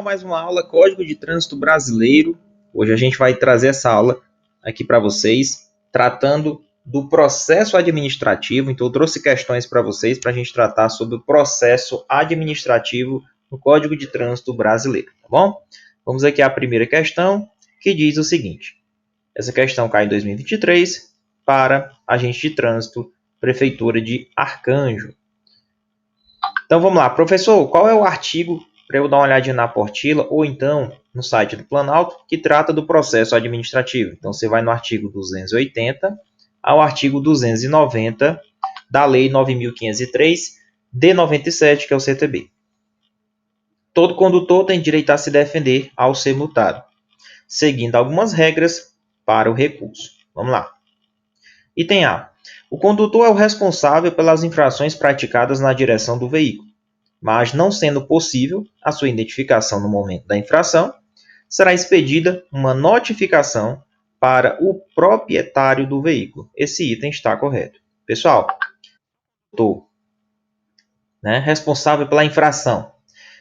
Mais uma aula Código de Trânsito Brasileiro. Hoje a gente vai trazer essa aula aqui para vocês, tratando do processo administrativo. Então eu trouxe questões para vocês para a gente tratar sobre o processo administrativo no Código de Trânsito Brasileiro, tá bom? Vamos aqui à primeira questão, que diz o seguinte. Essa questão cai em 2023 para agente de trânsito, Prefeitura de Arcanjo. Então vamos lá, professor, qual é o artigo para eu dar uma olhadinha na apostila ou então no site do Planalto que trata do processo administrativo? Então você vai no artigo 280 ao artigo 290 da Lei 9.503 de 97, que é o CTB. Todo condutor tem direito a se defender ao ser multado, seguindo algumas regras para o recurso. Vamos lá. Item A. O condutor é o responsável pelas infrações praticadas na direção do veículo, mas não sendo possível a sua identificação no momento da infração, será expedida uma notificação para o proprietário do veículo. Esse item está correto. Pessoal, condutor, responsável pela infração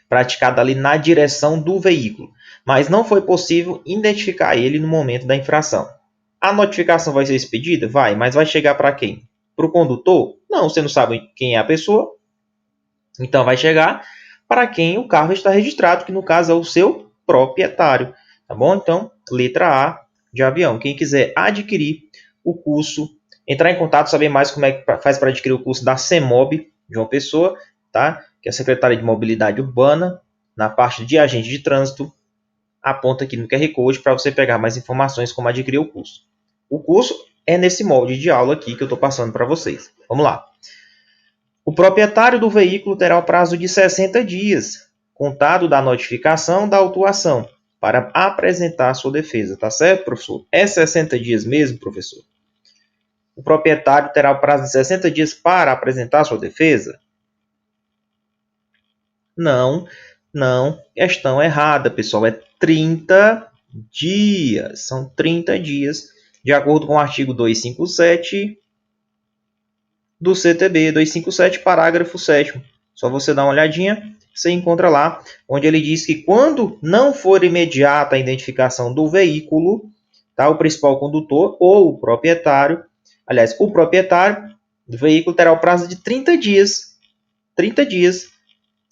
praticada ali na direção do veículo, mas não foi possível identificar ele no momento da infração. A notificação vai ser expedida? Vai, mas vai chegar para quem? Para o condutor? Não, você não sabe quem é a pessoa. Então vai chegar para quem o carro está registrado, que no caso é o seu proprietário. Tá bom? Então, letra A de avião. Quem quiser adquirir o curso, entrar em contato, saber mais como é que faz para adquirir o curso da CEMOB de uma pessoa, tá? Que é a Secretaria de Mobilidade Urbana, na parte de agente de trânsito, aponta aqui no QR Code para você pegar mais informações como adquirir o curso. O curso é nesse molde de aula aqui que eu estou passando para vocês. Vamos lá. O proprietário do veículo terá o prazo de 60 dias, contado da notificação da autuação, para apresentar sua defesa. Tá certo, professor? É 60 dias mesmo, professor? O proprietário terá o prazo de 60 dias para apresentar sua defesa? Não. Questão errada, pessoal. É 30 dias. São 30 dias, de acordo com o artigo 257 do CTB, 257, parágrafo 7º. Só você dar uma olhadinha, você encontra lá, onde ele diz que quando não for imediata a identificação do veículo, tá, o principal condutor ou o proprietário do veículo terá o prazo de 30 dias. 30 dias,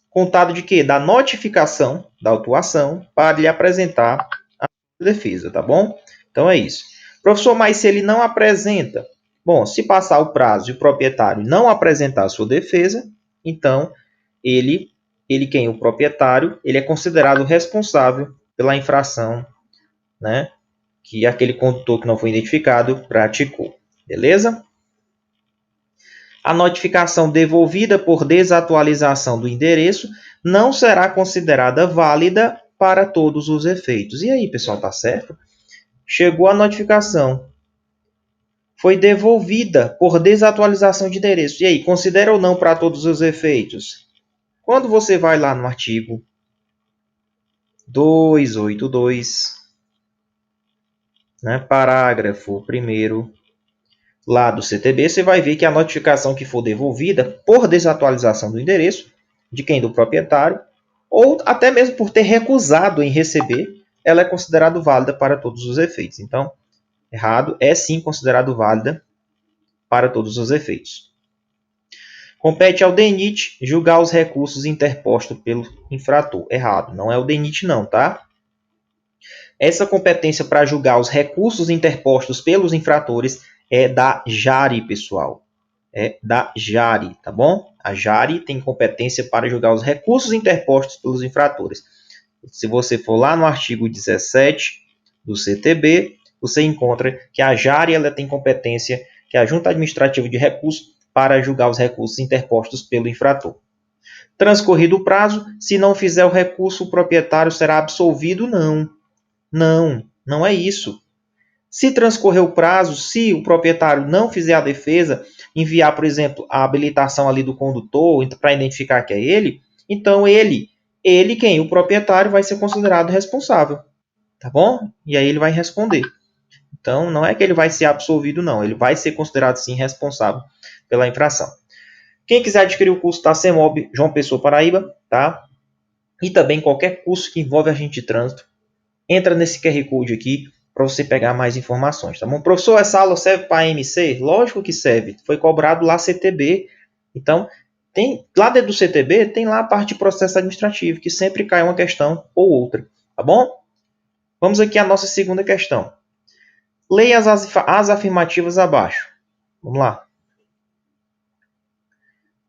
contado de quê? Da notificação da autuação para lhe apresentar a defesa, tá bom? Então é isso. Professor, mas se ele não apresenta? Bom, se passar o prazo e o proprietário não apresentar a sua defesa, então o proprietário, ele é considerado responsável pela infração, que aquele condutor que não foi identificado praticou. Beleza? A notificação devolvida por desatualização do endereço não será considerada válida para todos os efeitos. E aí, pessoal, tá certo? Chegou a notificação, foi devolvida por desatualização de endereço. E aí, considera ou não para todos os efeitos? Quando você vai lá no artigo 282, parágrafo 1º, lá do CTB, você vai ver que a notificação que for devolvida por desatualização do endereço, de quem? Do proprietário, ou até mesmo por ter recusado em receber, ela é considerada válida para todos os efeitos. Então, errado, é sim considerado válida para todos os efeitos. Compete ao DENIT julgar os recursos interpostos pelo infrator. Errado, não é o DENIT não, tá? Essa competência para julgar os recursos interpostos pelos infratores é da JARI, pessoal. É da JARI, tá bom? A JARI tem competência para julgar os recursos interpostos pelos infratores. Se você for lá no artigo 17 do CTB, você encontra que a JARI ela tem competência, que é a Junta Administrativa de Recursos, para julgar os recursos interpostos pelo infrator. Transcorrido o prazo, se não fizer o recurso, o proprietário será absolvido? Não é isso. Se transcorrer o prazo, se o proprietário não fizer a defesa, enviar, por exemplo, a habilitação ali do condutor para identificar que é ele, então ele, quem? O proprietário vai ser considerado responsável, tá bom? E aí ele vai responder. Então, não é que ele vai ser absolvido, não. Ele vai ser considerado, sim, responsável pela infração. Quem quiser adquirir o curso da CEMOB João Pessoa Paraíba, tá? e também qualquer curso que envolve agente de trânsito, entra nesse QR Code aqui para você pegar mais informações, tá bom? Professor, essa aula serve para AMC? Lógico que serve. Foi cobrado lá CTB. Então, lá dentro do CTB, tem lá a parte de processo administrativo, que sempre cai uma questão ou outra, tá bom? Vamos aqui à nossa segunda questão. Leia as afirmativas abaixo. Vamos lá.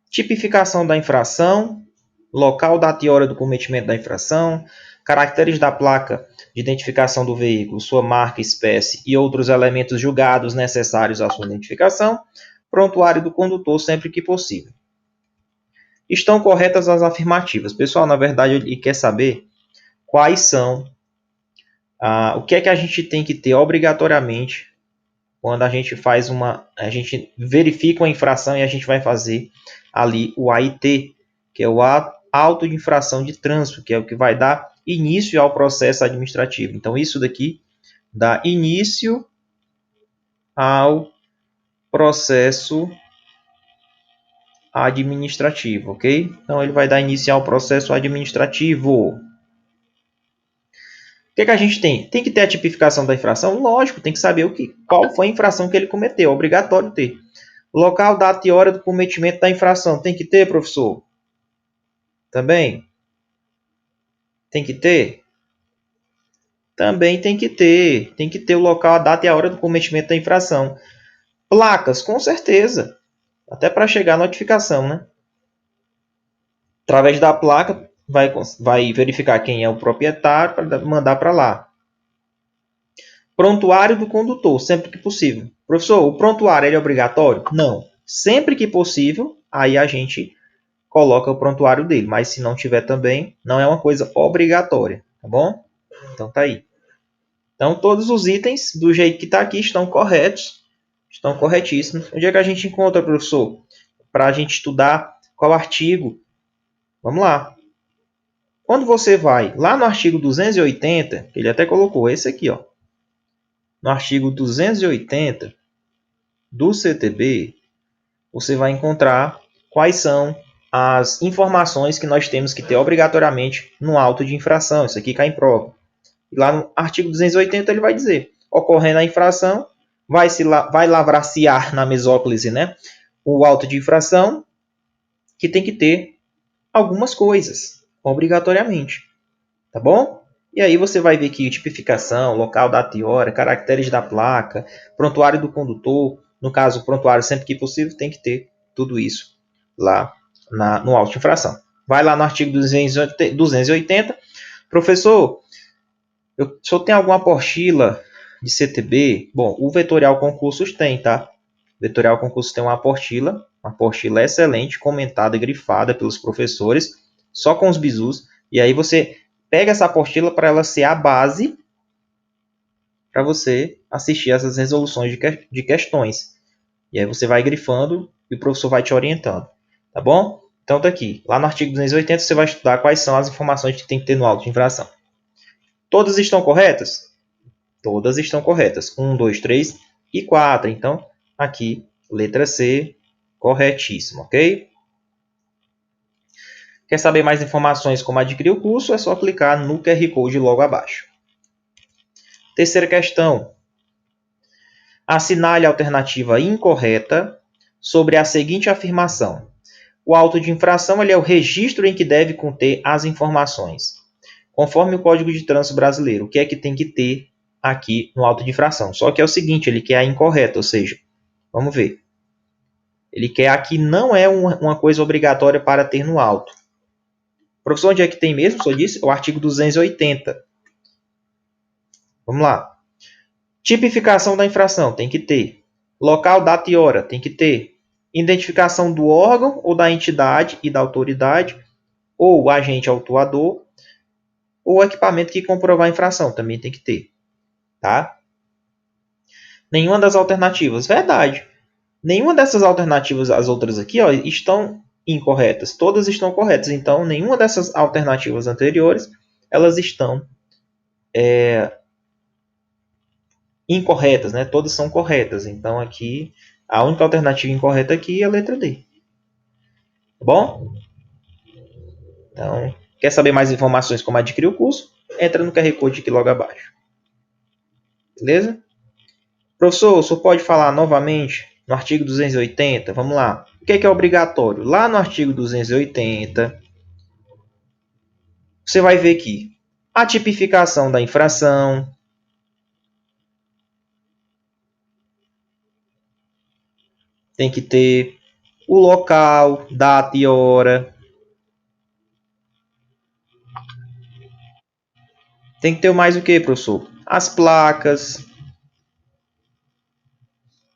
Tipificação da infração, local, data e hora do cometimento da infração, caracteres da placa de identificação do veículo, sua marca, espécie e outros elementos julgados necessários à sua identificação, prontuário do condutor sempre que possível. Estão corretas as afirmativas. Pessoal, na verdade, ele quer saber quais são, o que é que a gente tem que ter obrigatoriamente quando a gente a gente verifica uma infração e a gente vai fazer ali o AIT, que é o auto de infração de trânsito, que é o que vai dar início ao processo administrativo. Então, isso daqui dá início ao processo administrativo, ok? Então, ele vai dar início ao processo administrativo. O que a gente tem? Tem que ter a tipificação da infração? Lógico, tem que saber qual foi a infração que ele cometeu. É obrigatório ter. Local, data e hora do cometimento da infração. Tem que ter, professor? Também? Tem que ter? Também tem que ter. Tem que ter o local, a data e a hora do cometimento da infração. Placas, com certeza. Até para chegar a notificação, né? Através da placa, vai verificar quem é o proprietário para mandar para lá. Prontuário do condutor, sempre que possível. Professor, o prontuário ele é obrigatório? Não. Sempre que possível, aí a gente coloca o prontuário dele. Mas se não tiver também, não é uma coisa obrigatória. Tá bom? Então tá aí. Então todos os itens, do jeito que está aqui, estão corretos. Estão corretíssimos. Onde é que a gente encontra, professor? Para a gente estudar qual artigo? Vamos lá. Quando você vai lá no artigo 280, ele até colocou esse aqui, ó. No artigo 280 do CTB, você vai encontrar quais são as informações que nós temos que ter obrigatoriamente no auto de infração. Isso aqui cai em prova. E lá no artigo 280 ele vai dizer, ocorrendo a infração, vai lavraciar na mesóclise, né, o auto de infração, que tem que ter algumas coisas, obrigatoriamente. Tá bom? E aí você vai ver que tipificação, local, data e hora, caracteres da placa, prontuário do condutor. No caso, o prontuário, sempre que possível, tem que ter tudo isso lá no auto de infração. Vai lá no artigo 280. Professor, o senhor tem alguma apostila de CTB? Bom, o Vetorial Concursos tem, tá? O Vetorial Concursos tem uma apostila excelente, comentada, grifada pelos professores, só com os bizus. E aí você pega essa apostila para ela ser a base para você assistir essas resoluções de questões. E aí você vai grifando e o professor vai te orientando. Tá bom? Então tá aqui. Lá no artigo 280 você vai estudar quais são as informações que tem que ter no auto de infração. Todas estão corretas? Todas estão corretas. 1, 2, 3 e 4. Então, aqui, letra C, corretíssimo, ok? Quer saber mais informações como adquirir o curso? É só clicar no QR Code logo abaixo. Terceira questão. Assinale a alternativa incorreta sobre a seguinte afirmação. O auto de infração ele é o registro em que deve conter as informações. Conforme o Código de Trânsito Brasileiro, o que é que tem que ter aqui no auto de infração? Só que é o seguinte, ele quer a incorreta, ou seja, vamos ver. Ele quer aqui não é uma coisa obrigatória para ter no auto. Professor, onde é que tem mesmo? Só disse o artigo 280. Vamos lá. Tipificação da infração, tem que ter. Local, data e hora, tem que ter. Identificação do órgão ou da entidade e da autoridade, ou agente autuador, ou equipamento que comprovar a infração, também tem que ter. Tá? Nenhuma das alternativas. Verdade. Nenhuma dessas alternativas, as outras aqui, ó, estão incorretas. Todas estão corretas. Então, nenhuma dessas alternativas anteriores, elas estão incorretas, né? Todas são corretas. Então, aqui, a única alternativa incorreta aqui é a letra D. Tá bom? Então, Quer saber mais informações como adquirir o curso? Entra no QR Code aqui logo abaixo. Beleza? Professor, o senhor pode falar novamente no artigo 280? Vamos lá. O que é obrigatório? Lá no artigo 280, você vai ver aqui a tipificação da infração, tem que ter o local, data e hora. Tem que ter mais o que, professor? As placas. O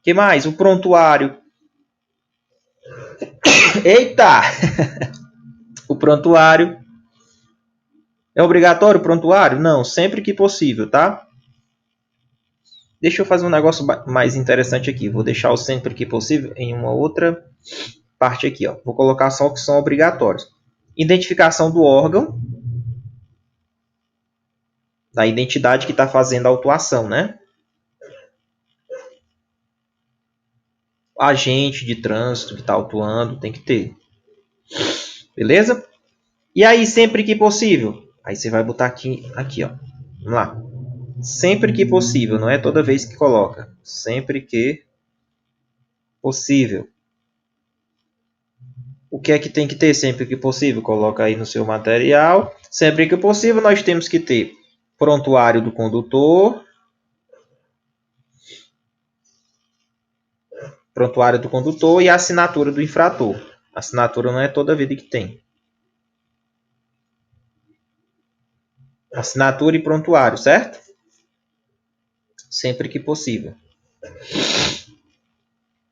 que mais? O prontuário. Eita! O prontuário. É obrigatório o prontuário? Não, sempre que possível, tá? Deixa eu fazer um negócio mais interessante aqui. Vou deixar o sempre que possível em uma outra parte aqui. Ó. Vou colocar só o que são obrigatórios. Identificação do órgão, da identidade que está fazendo a autuação, né? Agente de trânsito que está autuando, tem que ter. Beleza? E aí, sempre que possível? Aí você vai botar aqui, ó. Vamos lá. Sempre que possível, não é toda vez que coloca. Sempre que possível. O que é que tem que ter sempre que possível? Coloca aí no seu material. Sempre que possível, nós temos que ter prontuário do condutor. Prontuário do condutor e a assinatura do infrator. A assinatura não é toda vida que tem. Assinatura e prontuário, certo? Sempre que possível.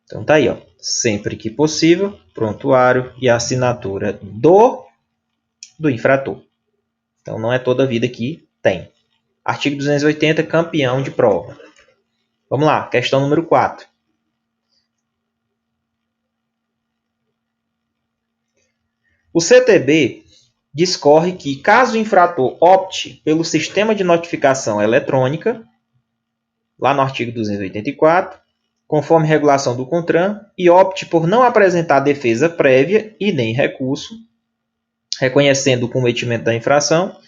Então tá aí, ó. Sempre que possível, prontuário e assinatura do infrator. Então não é toda vida que tem. Artigo 280, campeão de prova. Vamos lá, questão número 4. O CTB discorre que, caso o infrator opte pelo sistema de notificação eletrônica, lá no artigo 284, conforme regulação do CONTRAN, e opte por não apresentar defesa prévia e nem recurso, reconhecendo o cometimento da infração,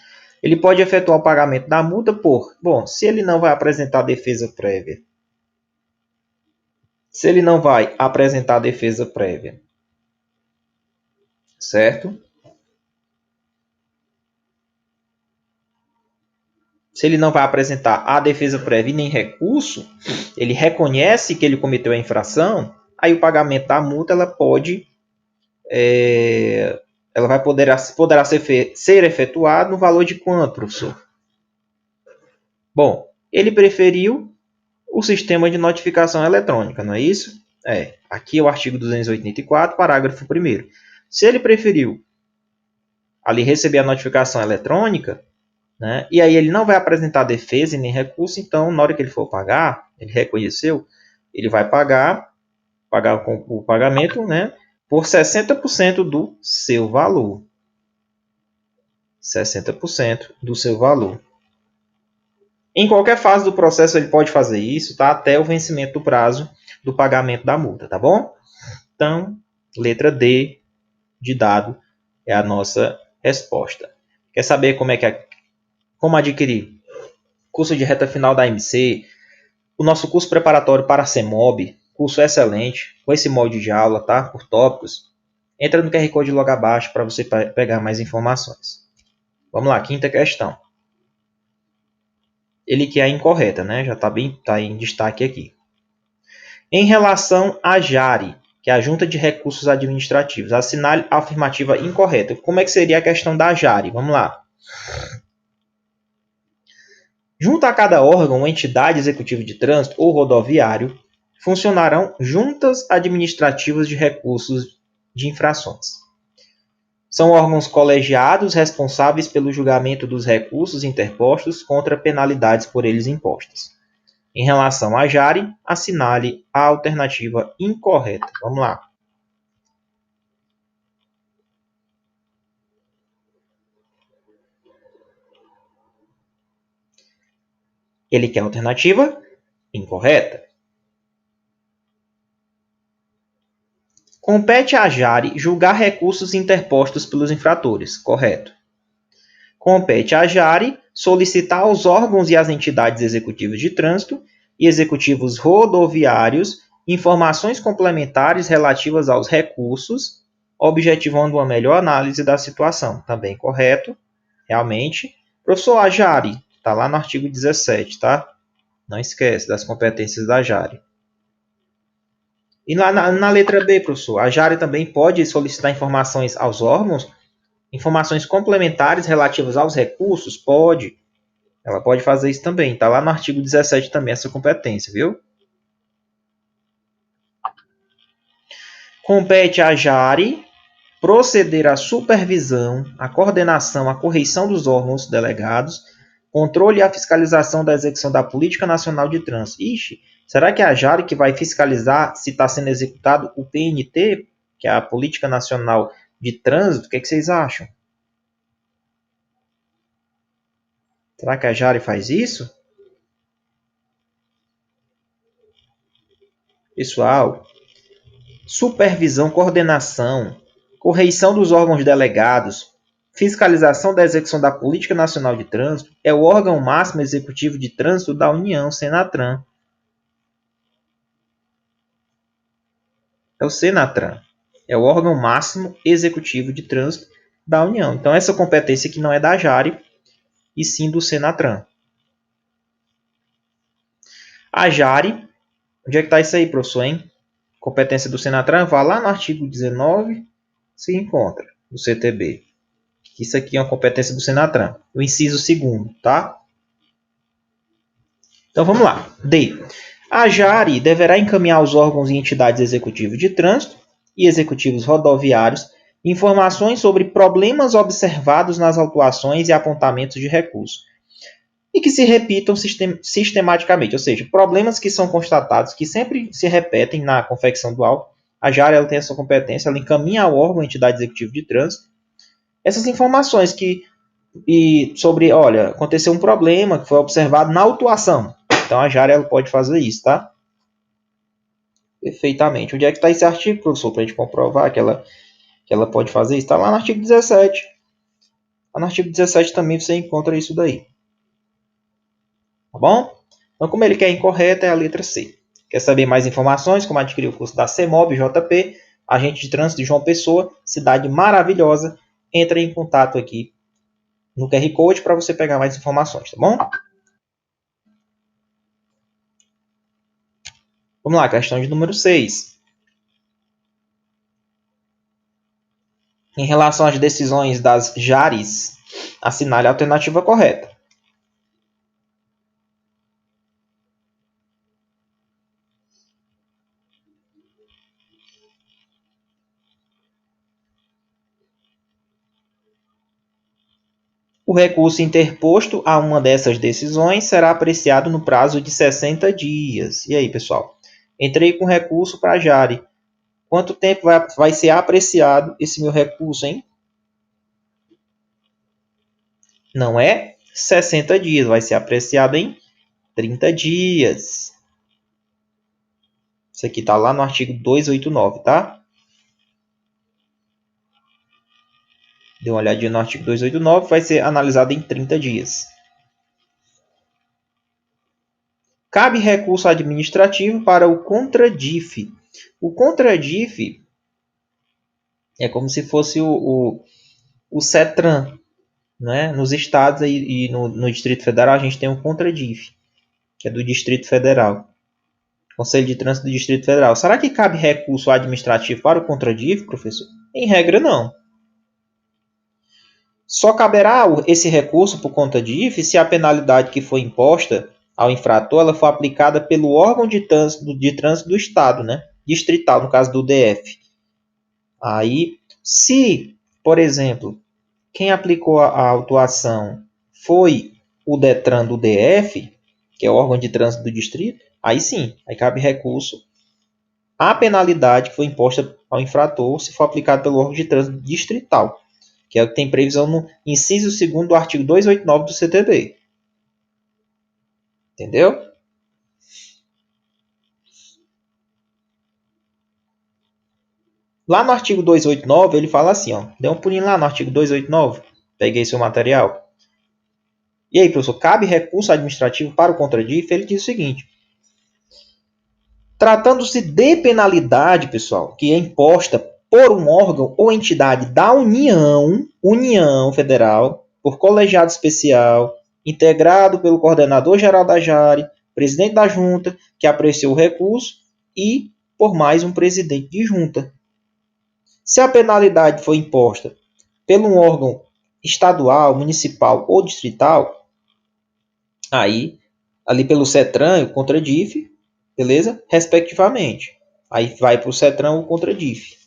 ele pode efetuar o pagamento da multa por... Bom, se ele não vai apresentar defesa prévia, certo? Se ele não vai apresentar a defesa prévia e nem recurso, ele reconhece que ele cometeu a infração, aí o pagamento da multa poderá ser efetuado no valor de quanto, professor? Bom, ele preferiu o sistema de notificação eletrônica, não é isso? Aqui é o artigo 284, parágrafo 1º. Se ele preferiu ali receber a notificação eletrônica, né, e aí ele não vai apresentar defesa e nem recurso, então na hora que ele for pagar, ele reconheceu, ele vai pagar com o pagamento, né, por 60% do seu valor. 60% do seu valor. Em qualquer fase do processo ele pode fazer isso, tá? Até o vencimento do prazo do pagamento da multa, tá bom? Então, letra D de dado é a nossa resposta. Quer saber como adquirir curso de reta final da MC, o nosso curso preparatório para a CEMOB, curso excelente, com esse molde de aula, tá? Por tópicos. Entra no QR Code logo abaixo para você pegar mais informações. Vamos lá, quinta questão. Ele que é incorreta, né? Já tá em destaque aqui. Em relação à JARE, que é a Junta de Recursos Administrativos, assinale a afirmativa incorreta. Como é que seria a questão da JARE? Vamos lá. Junto a cada órgão ou entidade executiva de trânsito ou rodoviário, funcionarão juntas administrativas de recursos de infrações. São órgãos colegiados responsáveis pelo julgamento dos recursos interpostos contra penalidades por eles impostas. Em relação à JARE, assinale a alternativa incorreta. Vamos lá. Ele quer a alternativa incorreta. Compete à JARE julgar recursos interpostos pelos infratores. Correto. Compete à JARE solicitar aos órgãos e às entidades executivas de trânsito e executivos rodoviários informações complementares relativas aos recursos, objetivando uma melhor análise da situação. Também correto, realmente. Professor, a JARE, está lá no artigo 17, tá? Não esquece das competências da JARE. E lá na letra B, professor, a JARE também pode solicitar informações aos órgãos, informações complementares relativas aos recursos? Pode. Ela pode fazer isso também. Está lá no artigo 17 também essa competência, viu? Compete à JARE proceder à supervisão, à coordenação, à correição dos órgãos delegados, controle e à fiscalização da execução da Política Nacional de Trânsito. Ixi, será que é a JARE que vai fiscalizar se está sendo executado o PNT, que é a Política Nacional de Trânsito? O que vocês acham? Será que a JARE faz isso? Pessoal, supervisão, coordenação, correição dos órgãos delegados, fiscalização da execução da Política Nacional de Trânsito é o órgão máximo executivo de trânsito da União, Senatran. É o Senatran. É o órgão máximo executivo de trânsito da União. Então, essa competência aqui não é da JARE, e sim do Senatran. A JARE, onde é que está isso aí, professor, hein? Competência do Senatran, vá lá no artigo 19, se encontra, no CTB. Isso aqui é uma competência do Senatran. O inciso 2º, tá? Então, vamos lá. D. A JARE deverá encaminhar aos órgãos e entidades executivos de trânsito e executivos rodoviários informações sobre problemas observados nas autuações e apontamentos de recurso e que se repitam sistematicamente, ou seja, problemas que são constatados, que sempre se repetem na confecção do auto. A JARE ela tem essa competência, ela encaminha ao órgão ou entidade executiva de trânsito essas informações sobre, olha, aconteceu um problema que foi observado na autuação. Então a JARE ela pode fazer isso, tá? Perfeitamente. Onde é que está esse artigo, professor, para a gente comprovar que ela pode fazer isso? Está lá no artigo 17. Lá no artigo 17 também você encontra isso daí. Tá bom? Então, como ele quer incorreta, é a letra C. Quer saber mais informações? Como adquirir o curso da CEMOB, JP, Agente de Trânsito de João Pessoa, cidade maravilhosa. Entre em contato aqui no QR Code para você pegar mais informações, tá bom? Vamos lá, questão de número 6. Em relação às decisões das JARES, assinale a alternativa correta. O recurso interposto a uma dessas decisões será apreciado no prazo de 60 dias. E aí, pessoal? Entrei com recurso para a JARE. Quanto tempo vai ser apreciado esse meu recurso, hein? Não é 60 dias, vai ser apreciado em 30 dias. Isso aqui está lá no artigo 289, tá? Dê uma olhadinha no artigo 289, vai ser analisado em 30 dias. Cabe recurso administrativo para o CONTRADIF. O CONTRADIF é como se fosse o CETRAN, né? Nos estados e no Distrito Federal a gente tem o CONTRADIF, que é do Distrito Federal. Conselho de Trânsito do Distrito Federal. Será que cabe recurso administrativo para o CONTRADIF, professor? Em regra, não. Só caberá esse recurso por conta de IF se a penalidade que foi imposta ao infrator ela for aplicada pelo órgão de trânsito do Estado, né? Distrital, no caso do DF. Aí, se, por exemplo, quem aplicou a autuação foi o DETRAN do DF, que é o órgão de trânsito do distrito, aí sim, aí cabe recurso à penalidade que foi imposta ao infrator se for aplicado pelo órgão de trânsito distrital, que é o que tem previsão no inciso 2º do artigo 289 do CTB. Entendeu? Lá no artigo 289, ele fala assim, ó. Dê um pulinho lá no artigo 289. Peguei seu material. E aí, professor, cabe recurso administrativo para o contradife? Ele diz o seguinte: tratando-se de penalidade, pessoal, que é imposta por um órgão ou entidade da União Federal, por colegiado especial, integrado pelo coordenador geral da JARE, presidente da junta, que apreciou o recurso, e por mais um presidente de junta. Se a penalidade foi imposta por um órgão estadual, municipal ou distrital, aí, ali pelo CETRAN e o CONTRADIF, beleza? Respectivamente. Aí vai para o CETRAN ou CONTRADIF.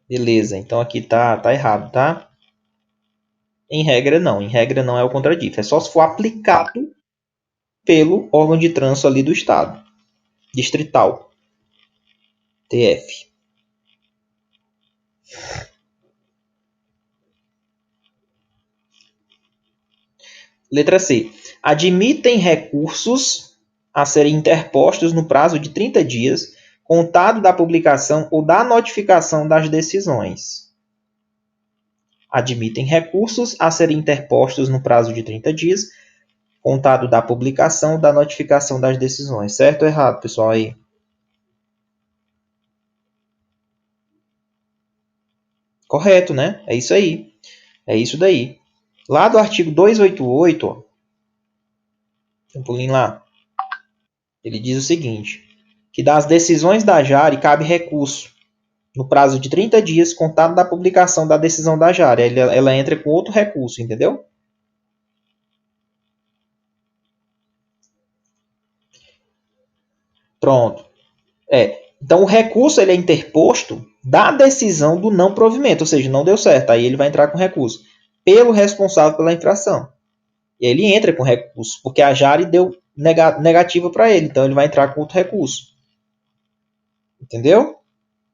Beleza, então aqui tá errado, tá? Em regra não é o CONTRADIF. É só se for aplicado pelo órgão de trânsito ali do estado. Distrital. TF. Letra C. Admitem recursos a serem interpostos no prazo de 30 dias, contado da publicação ou da notificação das decisões. Admitem recursos a serem interpostos no prazo de 30 dias, contado da publicação ou da notificação das decisões. Certo ou errado, pessoal? Aí. Correto, né? É isso aí. É isso daí. Lá do artigo 288, ó, um pulinho lá, ele diz o seguinte, que das decisões da JARE cabe recurso no prazo de 30 dias, contado da publicação da decisão da JARE. Ela entra com outro recurso, entendeu? Pronto. Então, o recurso ele é interposto da decisão do não provimento, ou seja, não deu certo. Aí ele vai entrar com recurso pelo responsável pela infração. E aí ele entra com recurso, porque a JARE deu negativa para ele. Então, ele vai entrar com outro recurso. Entendeu?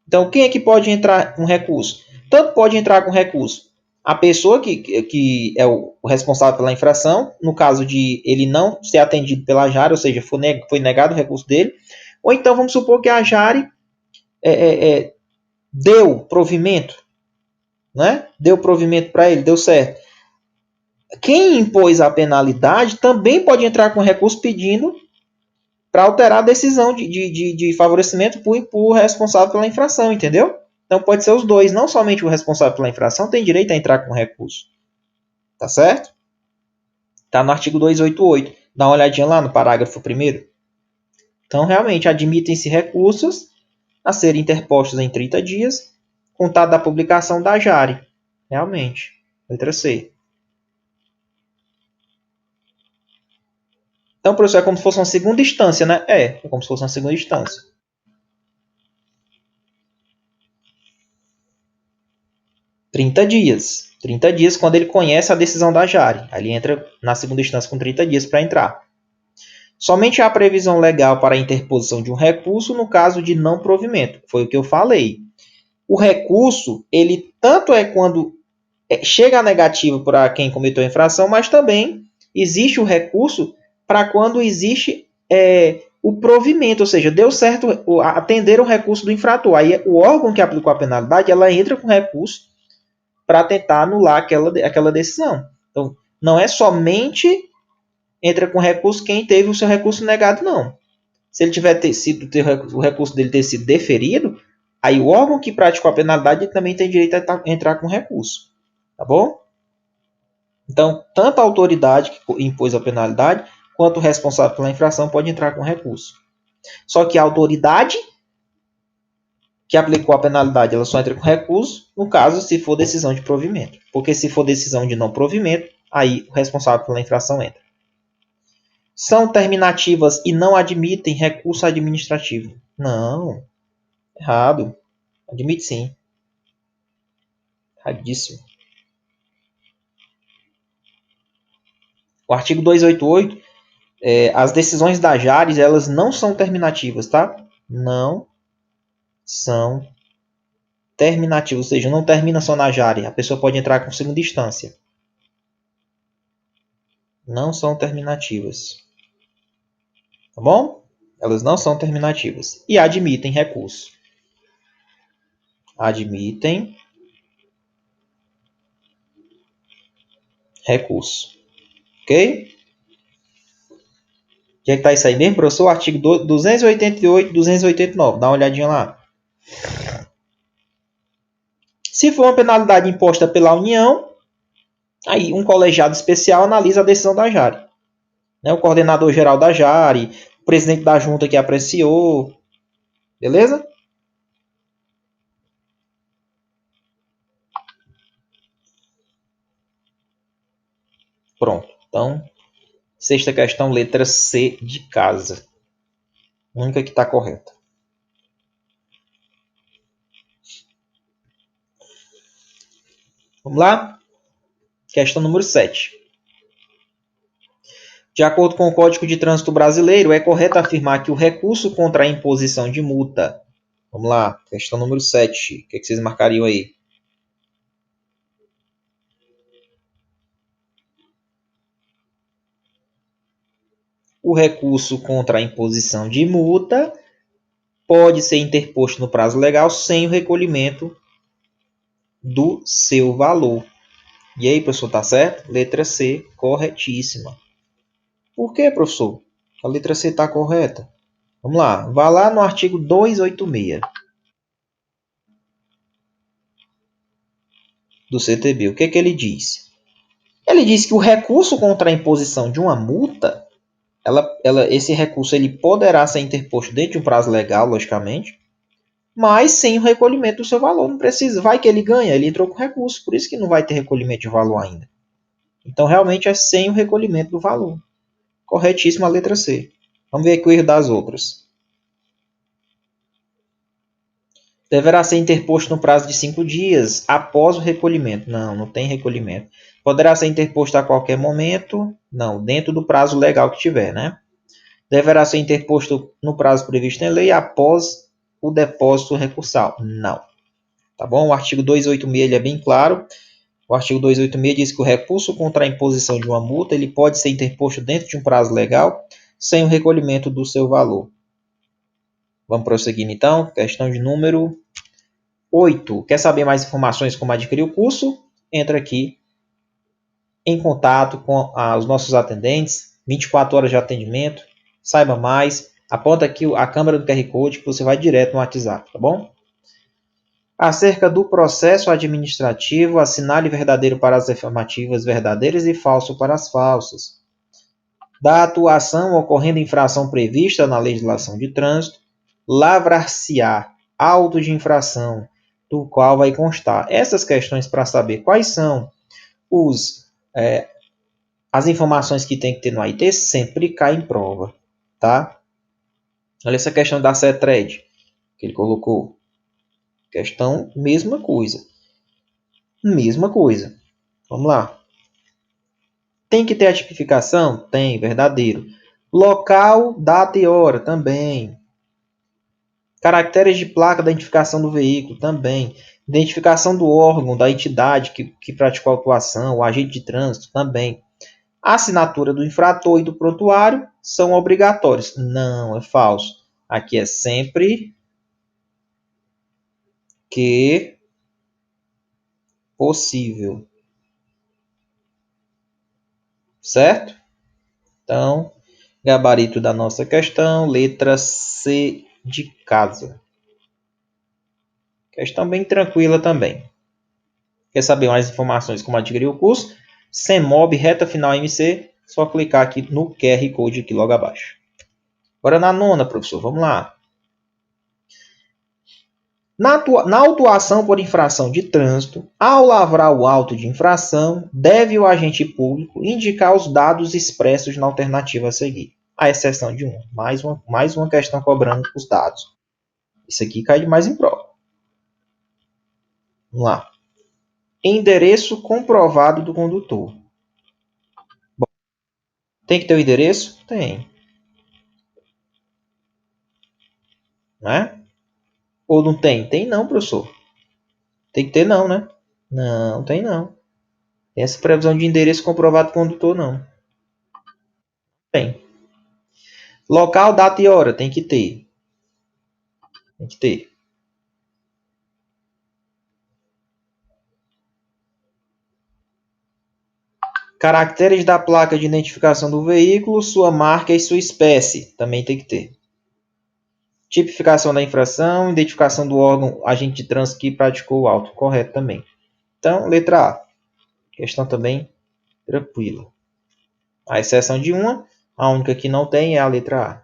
Então, quem é que pode entrar com recurso? Tanto pode entrar com recurso a pessoa que é o responsável pela infração, no caso de ele não ser atendido pela JARE, ou seja, foi negado o recurso dele, ou então vamos supor que a JARE deu provimento, né? Deu provimento para ele, deu certo. Quem impôs a penalidade também pode entrar com recurso pedindo para alterar a decisão de favorecimento por responsável pela infração, entendeu? Então pode ser os dois, não somente o responsável pela infração tem direito a entrar com recurso. Tá certo? Tá no artigo 288. Dá uma olhadinha lá no parágrafo 1º. Então, realmente, admitem-se recursos a serem interpostos em 30 dias, contado da publicação da JARE. Realmente. Letra C. Então, professor, é como se fosse uma segunda instância, né? É como se fosse uma segunda instância. 30 dias. 30 dias quando ele conhece a decisão da JARE. Aí ele entra na segunda instância com 30 dias para entrar. Somente há previsão legal para a interposição de um recurso no caso de não provimento. Foi o que eu falei. O recurso, ele tanto é quando chega a negativa para quem cometeu a infração, mas também existe o recurso para quando existe o provimento, ou seja, deu certo atender o recurso do infrator. Aí o órgão que aplicou a penalidade, ela entra com recurso para tentar anular aquela decisão. Então, não é somente entra com recurso quem teve o seu recurso negado, não. Se ele o recurso dele ter sido deferido, aí o órgão que praticou a penalidade também tem direito a entrar com recurso. Tá bom? Então, tanto a autoridade que impôs a penalidade, quanto o responsável pela infração pode entrar com recurso. Só que a autoridade que aplicou a penalidade, ela só entra com recurso, no caso, se for decisão de provimento. Porque se for decisão de não provimento, aí o responsável pela infração entra. São terminativas e não admitem recurso administrativo. Não. Errado. Admite sim. Erradíssimo. O artigo 288, as decisões da JARES, elas não são terminativas, tá? Não são terminativas, ou seja, não termina só na JARE. A pessoa pode entrar com segunda instância. Não são terminativas. Tá bom? Elas não são terminativas. E admitem recurso. Admitem recurso. Ok? O que é que tá isso aí mesmo, professor? Artigo 288, 289. Dá uma olhadinha lá. Se for uma penalidade imposta pela União, aí um colegiado especial analisa a decisão da JARE. Né? O coordenador geral da JARE, o presidente da junta que apreciou. Beleza? Pronto. Então, sexta questão, letra C de casa. Única que está correta. Vamos lá? Questão número 7. De acordo com o Código de Trânsito Brasileiro, é correto afirmar que o recurso contra a imposição de multa. Vamos lá, questão número 7. O que vocês marcariam aí? O recurso contra a imposição de multa pode ser interposto no prazo legal sem o recolhimento do seu valor. E aí, professor, tá certo? Letra C, corretíssima. Por que, professor? A letra C está correta. Vamos lá. Vá lá no artigo 286 do CTB. O que ele diz? Ele diz que o recurso contra a imposição de uma multa, esse recurso ele poderá ser interposto dentro de um prazo legal, logicamente, mas sem o recolhimento do seu valor. Não precisa. Vai que ele ganha, ele entrou com recurso, por isso que não vai ter recolhimento de valor ainda. Então, realmente é sem o recolhimento do valor. Corretíssima a letra C. Vamos ver aqui o erro das outras. Deverá ser interposto no prazo de 5 dias após o recolhimento. Não, não tem recolhimento. Poderá ser interposto a qualquer momento. Não, dentro do prazo legal que tiver, né? Deverá ser interposto no prazo previsto em lei após o depósito recursal. Não. Tá bom? O artigo 286 ele é bem claro. O artigo 286 diz que o recurso contra a imposição de uma multa ele pode ser interposto dentro de um prazo legal sem o recolhimento do seu valor. Vamos prosseguindo então. Questão de número 8. Quer saber mais informações como adquirir o curso? Entra aqui em contato com os nossos atendentes. 24 horas de atendimento. Saiba mais. Aponta aqui a câmera do QR Code que você vai direto no WhatsApp, tá bom? Acerca do processo administrativo, assinale verdadeiro para as afirmativas verdadeiras e falso para as falsas. Da atuação ocorrendo infração prevista na legislação de trânsito, lavrar-se-á auto de infração, do qual vai constar essas questões para saber quais são as informações que tem que ter no AIT, sempre cai em prova, tá? Olha essa questão da CETRED, que ele colocou. Questão, mesma coisa. Mesma coisa. Vamos lá. Tem que ter a tipificação? Tem, verdadeiro. Local, data e hora? Também. Caracteres de placa da identificação do veículo? Também. Identificação do órgão, da entidade que praticou a autuação, o agente de trânsito? Também. A assinatura do infrator e do prontuário são obrigatórios? Não, é falso. Aqui é sempre que possível. Certo? Então, gabarito da nossa questão, letra C de casa. Questão bem tranquila também. Quer saber mais informações como adquirir o curso? CEMOB, reta final MC, só clicar aqui no QR Code aqui logo abaixo. Agora na nona, professor, vamos lá. Na autuação por infração de trânsito, ao lavrar o auto de infração, deve o agente público indicar os dados expressos na alternativa a seguir, à exceção de uma. Mais uma questão cobrando os dados. Isso aqui cai demais em prova. Vamos lá. Endereço comprovado do condutor. Bom, tem que ter o endereço? Tem. Né? Ou não tem? Tem não, professor. Tem que ter não, né? Não, tem não. Tem essa previsão de endereço comprovado do condutor, não. Tem. Local, data e hora, tem que ter. Tem que ter. Caracteres da placa de identificação do veículo, sua marca e sua espécie. Também tem que ter. Tipificação da infração, identificação do órgão agente de trânsito que praticou o auto. Correto também. Então, letra A. Questão também tranquila. A exceção de uma, a única que não tem é a letra A.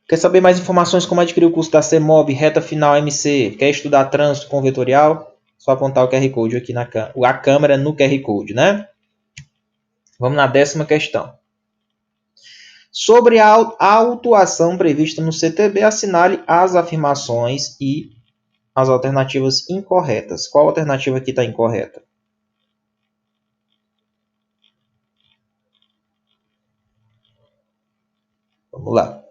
Quer saber mais informações como adquirir o curso da CEMOB, reta final MC? Quer estudar trânsito com vetorial? Só apontar o QR Code aqui a câmera no QR Code, né? Vamos na 10ª questão. Sobre a autuação prevista no CTB, assinale as afirmações e as alternativas incorretas. Qual alternativa aqui está incorreta? Vamos lá.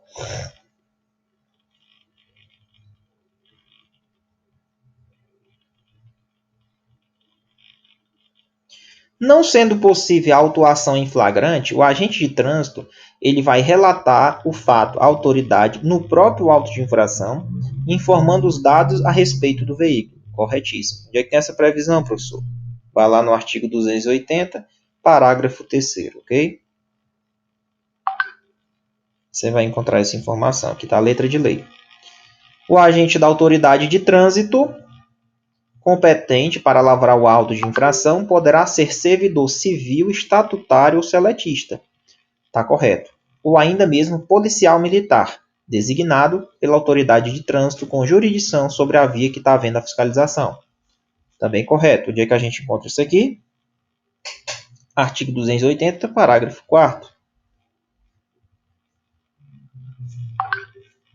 Não sendo possível a autuação em flagrante, o agente de trânsito ele vai relatar o fato à autoridade no próprio auto de infração, informando os dados a respeito do veículo. Corretíssimo. Onde é que tem essa previsão, professor? Vai lá no artigo 280, parágrafo 3º, ok? Você vai encontrar essa informação. Aqui está a letra de lei. O agente da autoridade de trânsito competente para lavrar o auto de infração poderá ser servidor civil, estatutário ou seletista. Está correto. Ou ainda mesmo policial militar, designado pela autoridade de trânsito com jurisdição sobre a via que está havendo a fiscalização. Também correto. Onde é que a gente encontra isso aqui? Artigo 280, parágrafo 4º.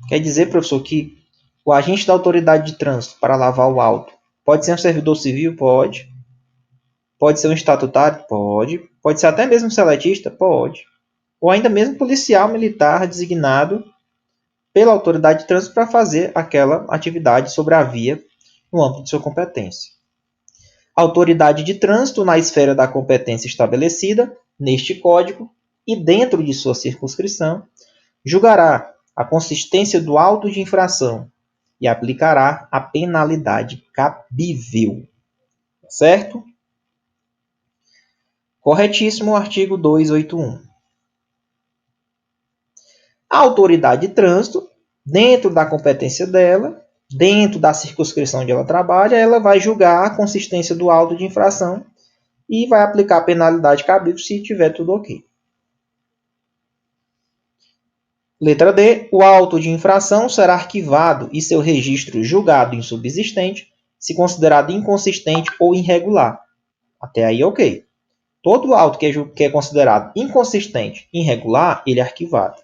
Quer dizer, professor, que o agente da autoridade de trânsito para lavar o auto pode ser um servidor civil? Pode. Pode ser um estatutário? Pode. Pode ser até mesmo um seletista? Pode. Ou ainda mesmo policial militar designado pela autoridade de trânsito para fazer aquela atividade sobre a via no âmbito de sua competência. Autoridade de trânsito na esfera da competência estabelecida neste Código e dentro de sua circunscrição, julgará a consistência do auto de infração e aplicará a penalidade cabível. Certo? Corretíssimo o artigo 281. A autoridade de trânsito, dentro da competência dela, dentro da circunscrição onde ela trabalha, ela vai julgar a consistência do auto de infração e vai aplicar a penalidade cabível se tiver tudo ok. Letra D. O auto de infração será arquivado e seu registro julgado insubsistente se considerado inconsistente ou irregular. Até aí, ok. Todo auto que é considerado inconsistente, irregular, ele é arquivado.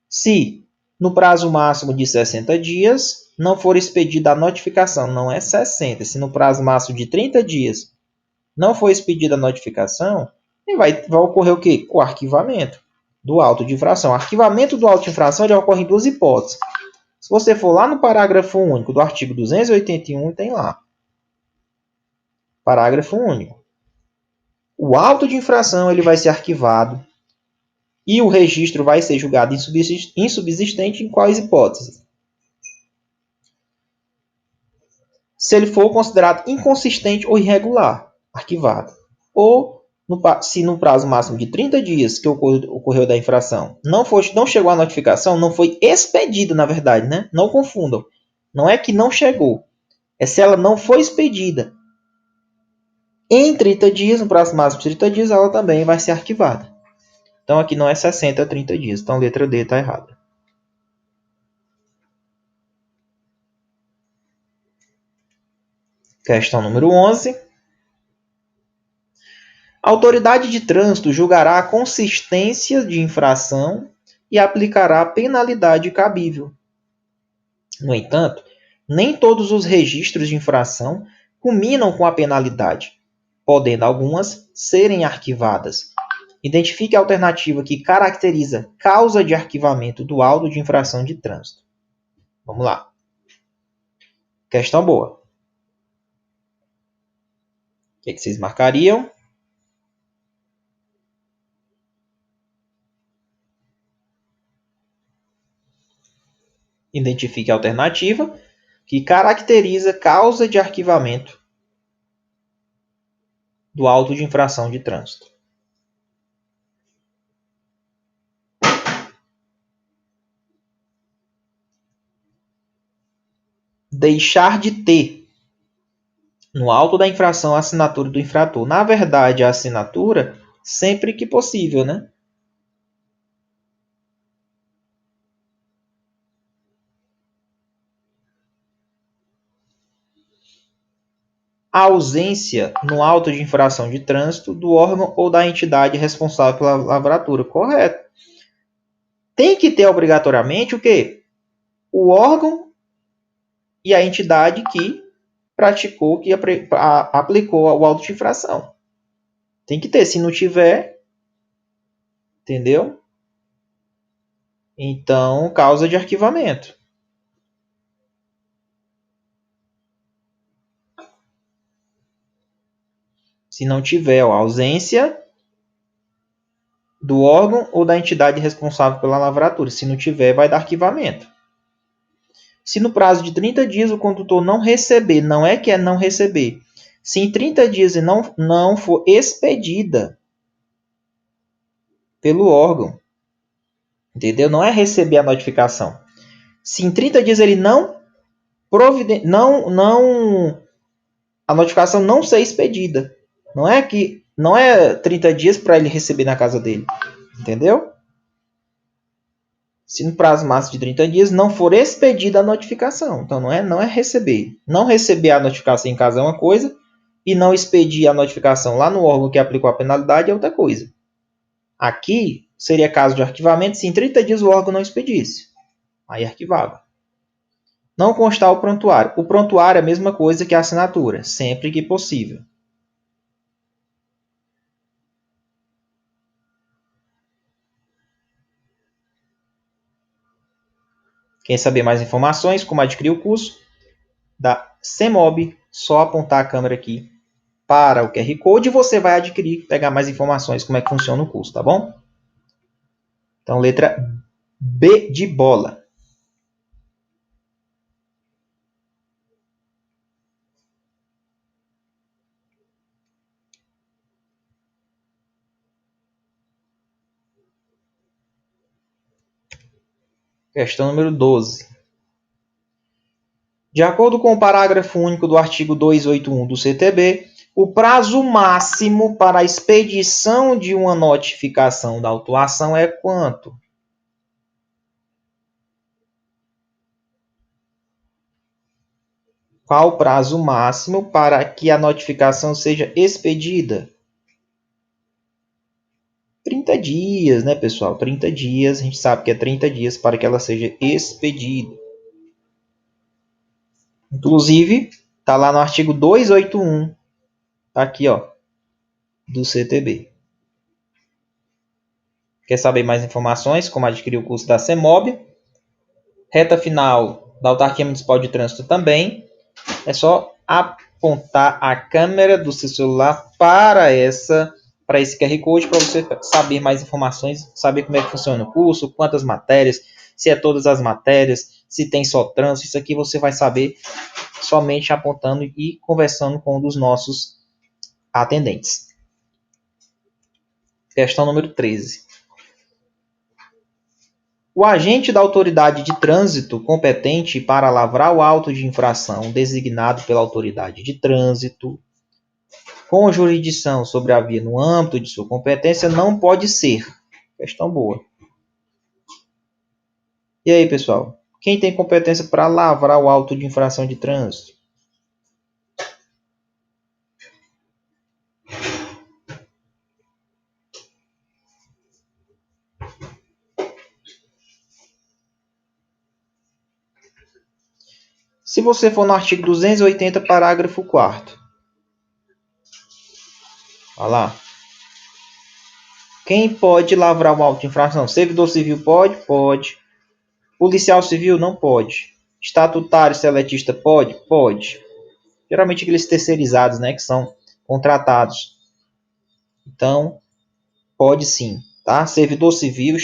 Se, no prazo máximo de 60 dias, não for expedida a notificação, não é 60, se no prazo máximo de 30 dias não for expedida a notificação, vai ocorrer o quê? O arquivamento do auto de infração. O arquivamento do auto de infração ele ocorre em duas hipóteses. Se você for lá no parágrafo único do artigo 281, tem lá. Parágrafo único. O auto de infração ele vai ser arquivado e o registro vai ser julgado insubsistente em quais hipóteses? Se ele for considerado inconsistente ou irregular, arquivado. Ou se no prazo máximo de 30 dias que ocorreu da infração não chegou a notificação, não foi expedida, na verdade, né? Não confundam. Não é que não chegou. É se ela não foi expedida. Em 30 dias, no prazo máximo de 30 dias, ela também vai ser arquivada. Então, aqui não é 60, é 30 dias. Então, a letra D está errada. Questão número 11. A autoridade de trânsito julgará a consistência de infração e aplicará a penalidade cabível. No entanto, nem todos os registros de infração culminam com a penalidade, podendo algumas serem arquivadas. Identifique a alternativa que caracteriza causa de arquivamento do auto de infração de trânsito. Vamos lá. Questão boa. O que vocês marcariam? Identifique a alternativa que caracteriza causa de arquivamento do auto de infração de trânsito. Deixar de ter no auto da infração a assinatura do infrator. Na verdade, a assinatura sempre que possível, né? A ausência no auto de infração de trânsito do órgão ou da entidade responsável pela lavratura. Correto. Tem que ter obrigatoriamente o quê? O órgão e a entidade que praticou, que aplicou o auto de infração. Tem que ter. Se não tiver, entendeu? Então, causa de arquivamento. Se não tiver a ausência do órgão ou da entidade responsável pela lavratura. Se não tiver, vai dar arquivamento. Se no prazo de 30 dias o condutor não receber, não é que é não receber. Se em 30 dias não for expedida pelo órgão, entendeu? Não é receber a notificação. Se em 30 dias ele a notificação não ser expedida. Não é 30 dias para ele receber na casa dele. Entendeu? Se no prazo máximo de 30 dias não for expedida a notificação. Então não é receber. Não receber a notificação em casa é uma coisa e não expedir a notificação lá no órgão que aplicou a penalidade é outra coisa. Aqui seria caso de arquivamento se em 30 dias o órgão não expedisse. Aí arquivava. Não constar o prontuário. O prontuário é a mesma coisa que a assinatura, sempre que possível. Quem saber mais informações, como adquirir o curso da CEMOB, só apontar a câmera aqui para o QR Code e você vai adquirir, pegar mais informações como é que funciona o curso, tá bom? Então, letra B de bola. Questão número 12. De acordo com o parágrafo único do artigo 281 do CTB, o prazo máximo para a expedição de uma notificação da autuação é quanto? Qual o prazo máximo para que a notificação seja expedida? 30 dias, né, pessoal? 30 dias, a gente sabe que é 30 dias para que ela seja expedida. Inclusive, está lá no artigo 281, aqui, ó, do CTB. Quer saber mais informações, como adquirir o curso da CEMOB? Reta final da Autarquia Municipal de Trânsito também. É só apontar a câmera do seu celular para esse QR Code para você saber mais informações, saber como é que funciona o curso, quantas matérias, se é todas as matérias, se tem só trânsito. Isso aqui você vai saber somente apontando e conversando com um dos nossos atendentes. Questão número 13. O agente da autoridade de trânsito competente para lavrar o auto de infração designado pela autoridade de trânsito, com jurisdição sobre a via no âmbito de sua competência, não pode ser. Questão boa. E aí, pessoal? Quem tem competência para lavrar o auto de infração de trânsito? Se você for no artigo 280, parágrafo 4º. Olha lá. Quem pode lavrar o auto de infração? Servidor civil pode? Pode. Policial civil não pode. Estatutário seletista pode? Pode. Geralmente aqueles terceirizados, né, que são contratados. Então, pode sim, tá? Servidor civil,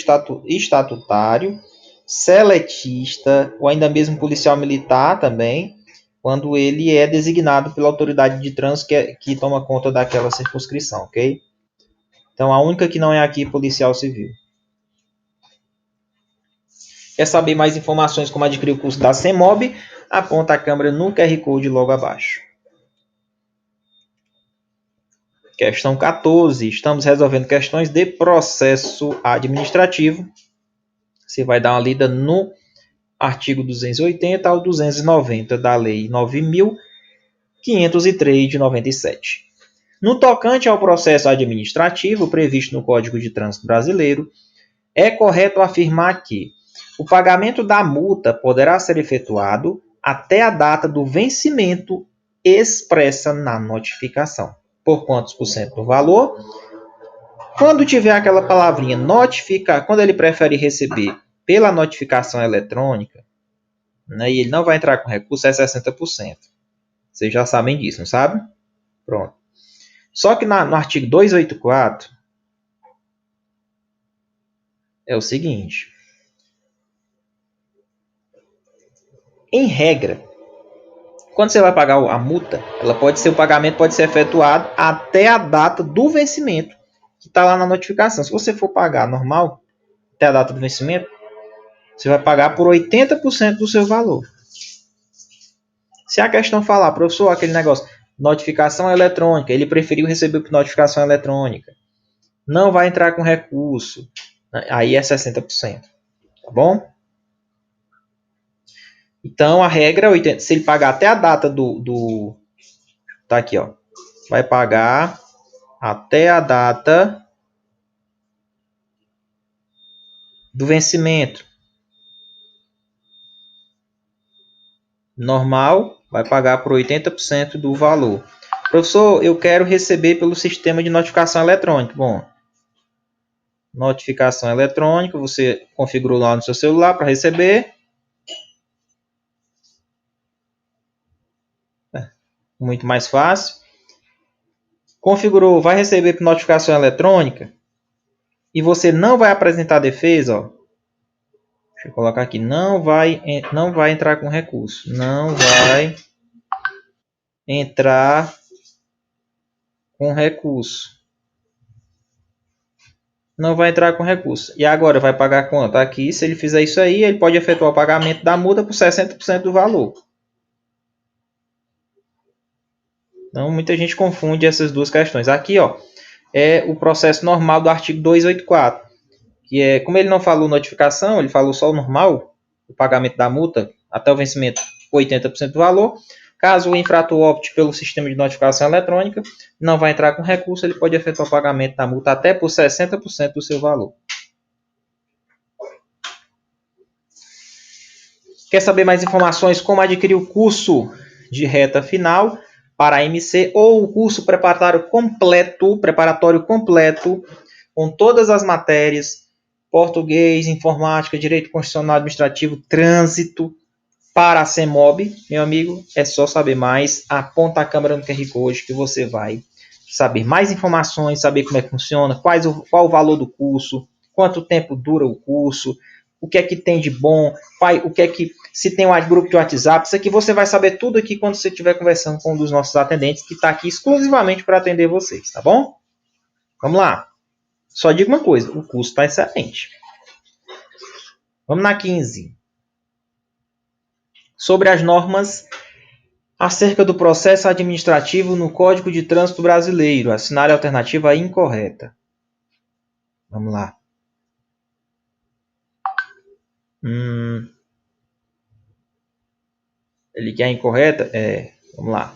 estatutário, seletista, ou ainda mesmo policial militar também, quando ele é designado pela autoridade de trânsito que toma conta daquela circunscrição, ok? Então, a única que não é aqui é policial civil. Quer saber mais informações como adquirir o curso da CEMOB? Aponta a câmera no QR Code logo abaixo. Questão 14. Estamos resolvendo questões de processo administrativo. Você vai dar uma lida no artigo 280 ao 290 da Lei 9.503 de 97. No tocante ao processo administrativo previsto no Código de Trânsito Brasileiro, é correto afirmar que o pagamento da multa poderá ser efetuado até a data do vencimento expressa na notificação. Por quantos por cento do valor? Quando tiver aquela palavrinha notificar, quando ele prefere receber pela notificação eletrônica, né, e ele não vai entrar com recurso, é 60%. Vocês já sabem disso, não sabem? Pronto. Só que no artigo 284 é o seguinte. Em regra, quando você vai pagar a multa, o pagamento pode ser efetuado até a data do vencimento, que está lá na notificação. Se você for pagar normal, até a data do vencimento, você vai pagar por 80% do seu valor. Se a questão falar, professor, aquele negócio, notificação eletrônica, ele preferiu receber por notificação eletrônica, não vai entrar com recurso, aí é 60%, tá bom? Então, a regra é 80%. Se ele pagar até a data tá aqui, ó. Vai pagar até a data do vencimento. Normal, vai pagar por 80% do valor. Professor, eu quero receber pelo sistema de notificação eletrônica. Bom, notificação eletrônica, você configurou lá no seu celular para receber. Muito mais fácil. Configurou, vai receber por notificação eletrônica e você não vai apresentar defesa, ó. Deixa eu colocar aqui, não vai entrar com recurso, não vai entrar com recurso. Não vai entrar com recurso. E agora vai pagar quanto? Aqui, se ele fizer isso aí, ele pode efetuar o pagamento da multa por 60% do valor. Então, muita gente confunde essas duas questões. Aqui, ó, é o processo normal do artigo 284, que é, como ele não falou notificação, ele falou só o normal, o pagamento da multa até o vencimento 80% do valor. Caso o infrator opte pelo sistema de notificação eletrônica, não vai entrar com recurso, ele pode efetuar o pagamento da multa até por 60% do seu valor. Quer saber mais informações como adquirir o curso de reta final para a MC ou o curso preparatório completo, com todas as matérias, português, informática, direito constitucional, administrativo, trânsito, para a CEMOB, meu amigo, é só saber mais, aponta a câmera no QR Code que você vai saber mais informações, saber como é que funciona, qual o valor do curso, quanto tempo dura o curso, o que é que tem de bom, o que é que se tem um grupo de WhatsApp, isso aqui você vai saber tudo aqui quando você estiver conversando com um dos nossos atendentes que está aqui exclusivamente para atender vocês, tá bom? Vamos lá. Só digo uma coisa, o curso está excelente. Vamos na 15. Sobre as normas acerca do processo administrativo no Código de Trânsito Brasileiro. Assinar a alternativa incorreta. Vamos lá. Ele quer a incorreta? Vamos lá.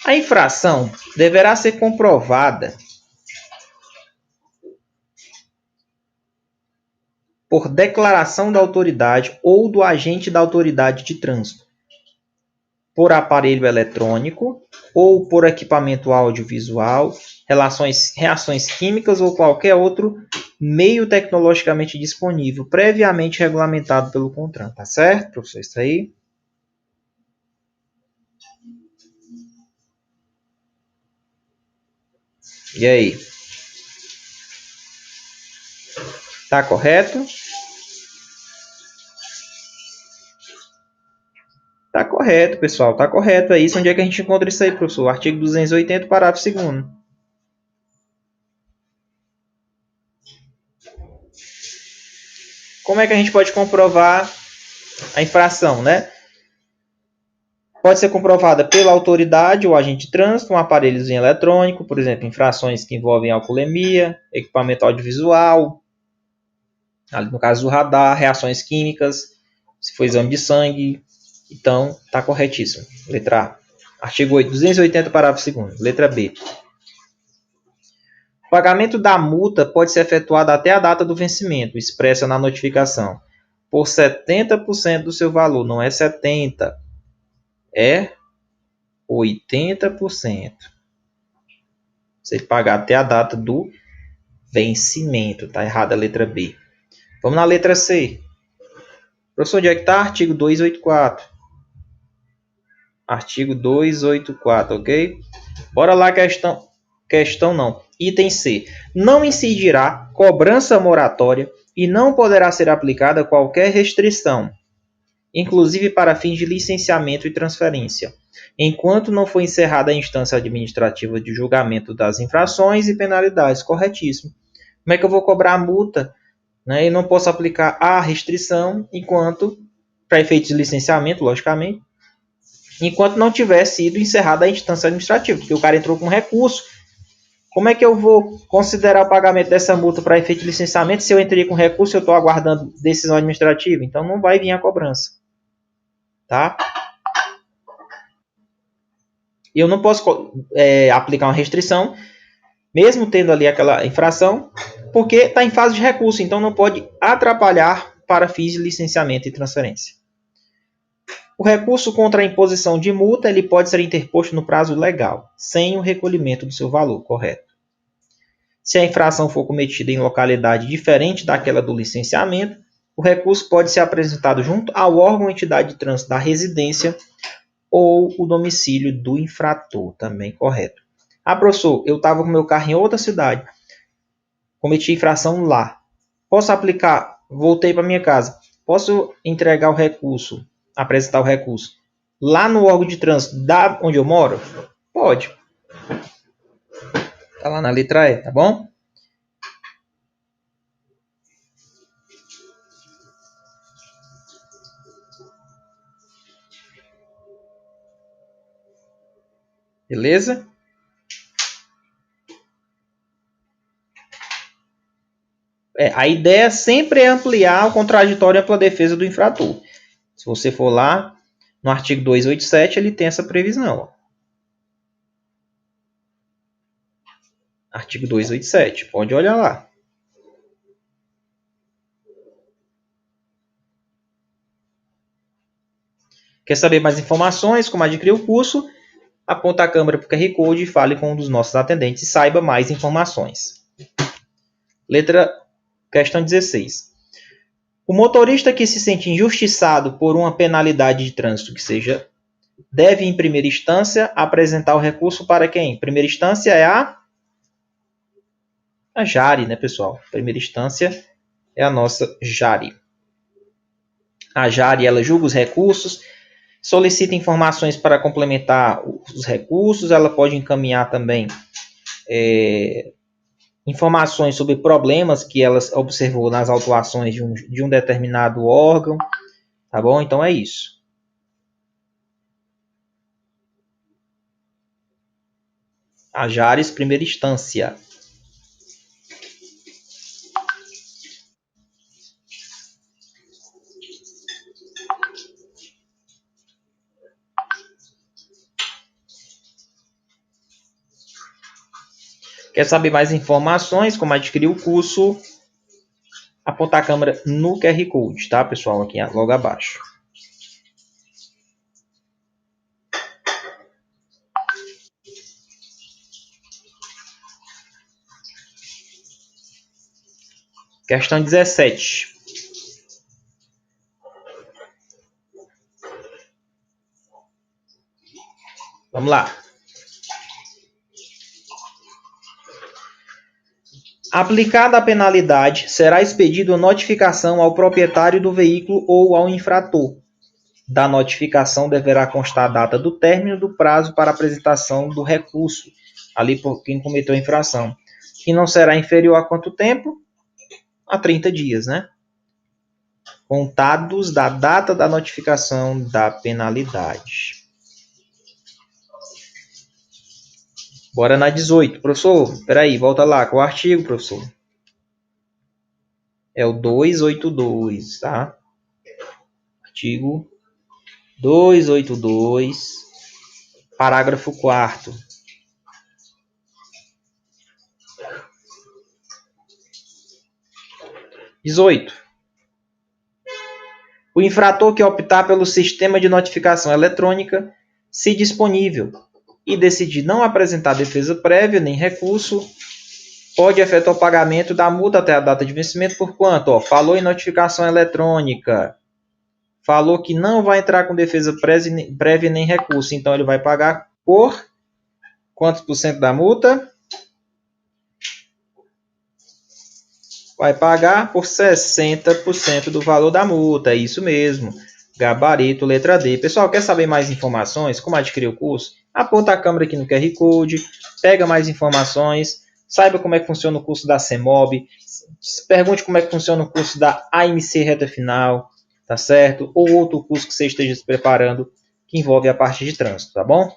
A infração deverá ser comprovada por declaração da autoridade ou do agente da autoridade de trânsito, por aparelho eletrônico ou por equipamento audiovisual, reações químicas ou qualquer outro meio tecnologicamente disponível, previamente regulamentado pelo CONTRAN. Tá certo, professor? Isso aí? E aí? Tá correto? Tá correto, pessoal. Tá correto. É isso. Onde é que a gente encontra isso aí, professor? Artigo 280, parágrafo 2º. Como é que a gente pode comprovar a infração, né? Pode ser comprovada pela autoridade ou agente de trânsito, um aparelhozinho eletrônico, por exemplo, infrações que envolvem alcoolemia, equipamento audiovisual, ali no caso do radar, reações químicas, se for exame de sangue. Então, está corretíssimo. Letra A. Artigo 280, parágrafo 2º. Letra B. O pagamento da multa pode ser efetuado até a data do vencimento, expressa na notificação, por 70% do seu valor. Não é 70%, é 80%. Você pagar até a data do vencimento. Está errada a letra B. Vamos na letra C. Professor, onde é que está? Artigo 284. Artigo 284, ok? Bora lá, questão. Questão não. Item C. Não incidirá cobrança moratória e não poderá ser aplicada qualquer restrição, inclusive para fins de licenciamento e transferência, enquanto não for encerrada a instância administrativa de julgamento das infrações e penalidades. Corretíssimo. Como é que eu vou cobrar a multa, né, e não posso aplicar a restrição enquanto, para efeitos de licenciamento, logicamente, enquanto não tiver sido encerrada a instância administrativa, porque o cara entrou com recurso. Como é que eu vou considerar o pagamento dessa multa para efeito de licenciamento se eu entrei com recurso e eu estou aguardando decisão administrativa? Então não vai vir a cobrança, tá? Eu não posso aplicar uma restrição, mesmo tendo ali aquela infração, porque está em fase de recurso, então não pode atrapalhar para fins de licenciamento e transferência. O recurso contra a imposição de multa ele pode ser interposto no prazo legal, sem o recolhimento do seu valor, correto? Se a infração for cometida em localidade diferente daquela do licenciamento, o recurso pode ser apresentado junto ao órgão ou entidade de trânsito da residência ou o domicílio do infrator, também correto. Ah, professor, eu estava com meu carro em outra cidade, cometi infração lá. Posso aplicar, voltei para minha casa, posso entregar o recurso, apresentar o recurso lá no órgão de trânsito da onde eu moro? Pode. Está lá na letra E, tá bom? Beleza? A ideia sempre é ampliar o contraditório e ampla defesa do infrator. Se você for lá no artigo 287, ele tem essa previsão. Ó. Artigo 287, pode olhar lá. Quer saber mais informações, como adquirir o curso? Aponta a câmera para o QR Code e fale com um dos nossos atendentes e saiba mais informações. Questão 16. O motorista que se sente injustiçado por uma penalidade de trânsito que seja, deve, em primeira instância, apresentar o recurso para quem? Em primeira instância é a Jari, né, pessoal? Em primeira instância é a nossa Jari. A Jari, ela julga os recursos, solicita informações para complementar os recursos, ela pode encaminhar também informações sobre problemas que ela observou nas autuações de um determinado órgão, tá bom? Então é isso. A Jares, primeira instância. Quer saber mais informações, como adquirir o curso? Apontar a câmera no QR Code, tá, pessoal? Aqui logo abaixo. Questão 17. Vamos lá. Aplicada a penalidade, será expedida notificação ao proprietário do veículo ou ao infrator. Da notificação deverá constar a data do término do prazo para apresentação do recurso, ali por quem cometeu a infração. E não será inferior a quanto tempo? A 30 dias, né? Contados da data da notificação da penalidade. Bora na 18. Professor, peraí, volta lá. Qual o artigo, professor? É o 282, tá? Artigo 282, parágrafo 4º. O infrator que optar pelo sistema de notificação eletrônica, se disponível, e decidir não apresentar defesa prévia nem recurso, pode efetuar o pagamento da multa até a data de vencimento por quanto? Falou em notificação eletrônica. Falou que não vai entrar com defesa prévia nem recurso. Então, ele vai pagar por quantos por cento da multa? Vai pagar por 60% do valor da multa. É isso mesmo. Gabarito, letra D. Pessoal, quer saber mais informações? Como adquirir o curso? Aponta a câmera aqui no QR Code. Pega mais informações. Saiba como é que funciona o curso da CEMOB. Pergunte como é que funciona o curso da AMC Reta Final. Tá certo? Ou outro curso que você esteja se preparando que envolve a parte de trânsito, tá bom?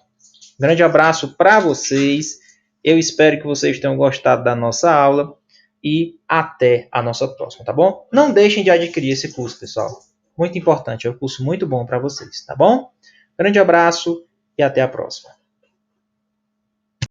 Grande abraço para vocês. Eu espero que vocês tenham gostado da nossa aula e até a nossa próxima, tá bom? Não deixem de adquirir esse curso, pessoal. Muito importante, é um curso muito bom para vocês, tá bom? Grande abraço e até a próxima.